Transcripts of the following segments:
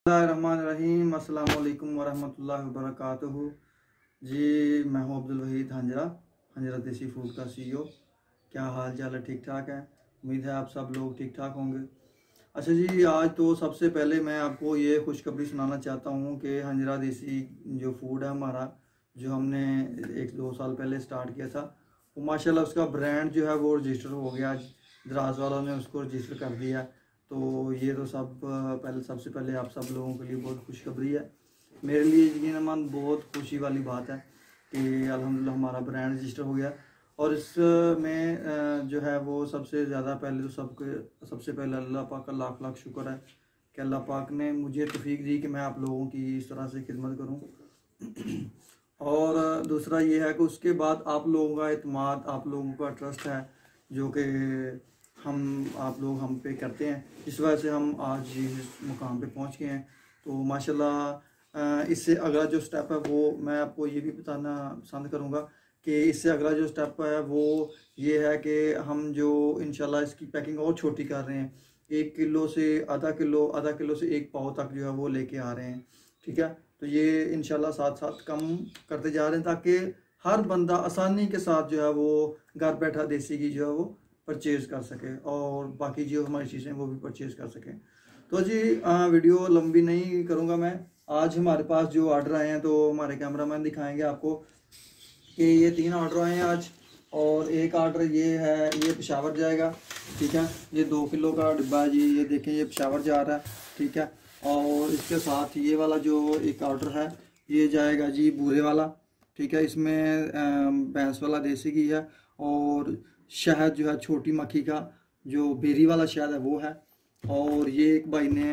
बिस्मिल्लाहिर्रहमानिर्रहीम, अस्सलाम वालेकुम वरहमतुल्लाहि वबरकातुहू। जी मैं हूँ अब्दुल वहीद हंजरा देसी फूड का CEO। क्या हाल चाल है? ठीक ठाक है। उम्मीद है आप सब लोग ठीक ठाक होंगे। अच्छा जी, आज तो सबसे पहले मैं आपको ये खुशखबरी सुनाना चाहता हूँ कि हंजरा देसी जो फूड है हमारा, जो हमने 1-2 साल पहले स्टार्ट किया था, वो माशाल्लाह उसका ब्रांड जो है वो रजिस्टर हो गया। दराज वालों ने उसको रजिस्टर कर दिया। तो ये तो सबसे पहले आप सब लोगों के लिए बहुत खुशखबरी है। मेरे लिए यकीनन बहुत खुशी वाली बात है कि अल्हम्दुलिल्लाह हमारा ब्रांड रजिस्टर हो गया। और इसमें जो है वो सबसे ज़्यादा पहले तो सबसे पहले अल्लाह पाक का लाख लाख शुक्र है कि अल्लाह पाक ने मुझे तौफीक दी कि मैं आप लोगों की इस तरह से खिदमत करूं। और दूसरा ये है कि उसके बाद आप लोगों का एतमाद, आप लोगों का ट्रस्ट है जो कि आप लोग हम पे करते हैं, इस वजह से हम आज इस मुकाम पे पहुंच गए हैं। तो माशाल्लाह इससे अगला जो स्टेप है वो मैं आपको ये भी बताना पसंद करूँगा कि इससे अगला जो स्टेप है वो ये है कि हम जो इंशाल्लाह इसकी पैकिंग और छोटी कर रहे हैं। 1 किलो से आधा किलो से 1 पाव तक जो है वो लेके आ रहे हैं। ठीक है, तो ये इंशाल्लाह साथ साथ कम करते जा रहे हैं ताकि हर बंदा आसानी के साथ जो है वो घर बैठा देसी घी जो है वो परचेज़ कर सके और बाकी जो हमारी चीज़ें वो भी परचेज़ कर सकें। तो जी वीडियो लंबी नहीं करूँगा मैं। आज हमारे पास जो ऑर्डर आए हैं तो हमारे कैमरामैन दिखाएंगे आपको कि ये 3 ऑर्डर आए हैं आज। और एक ऑर्डर ये है, ये पेशावर जाएगा। ठीक है, ये 2 किलो का डिब्बा है जी, ये देखें ये पेशावर जा रहा है। ठीक है, और इसके साथ ये वाला जो एक ऑर्डर है ये जाएगा जी बूरे वाला। ठीक है, इसमें भैंस वाला देसी घी है और शहद जो है छोटी मक्खी का जो बेरी वाला शहद है वो है। और ये एक भाई ने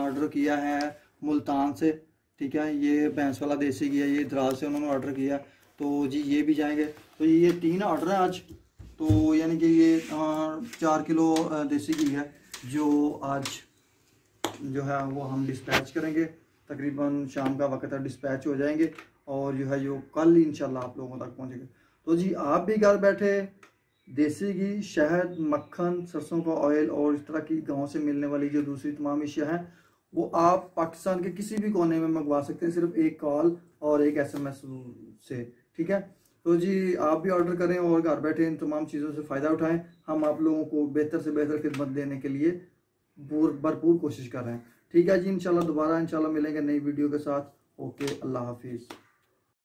ऑर्डर किया है मुल्तान से। ठीक है, ये भैंस वाला देसी घी है, ये दराज से उन्होंने ऑर्डर किया। तो जी ये भी जाएंगे। तो ये 3 ऑर्डर है आज। तो यानी कि ये 4 किलो देसी घी है जो आज जो है वो हम डिस्पैच करेंगे। तकरीबन शाम का वक्त है, डिस्पैच हो जाएंगे और जो है जो कल इंशाल्लाह आप लोगों तक पहुँचेंगे। तो जी आप भी घर बैठे देसी घी, शहद, मक्खन, सरसों का ऑयल और इस तरह की गांव से मिलने वाली जो दूसरी तमाम अशिया हैं वो आप पाकिस्तान के किसी भी कोने में मंगवा सकते हैं, सिर्फ एक कॉल और एक SMS से। ठीक है, तो जी आप भी ऑर्डर करें और घर बैठे इन तमाम चीज़ों से फ़ायदा उठाएं। हम आप लोगों को बेहतर से बेहतर खिदमत देने के लिए भरपूर कोशिश कर रहे हैं। ठीक है जी, इंशाल्लाह दोबारा इंशाल्लाह मिलेंगे नई वीडियो के साथ। ओके, अल्लाह हाफिज़।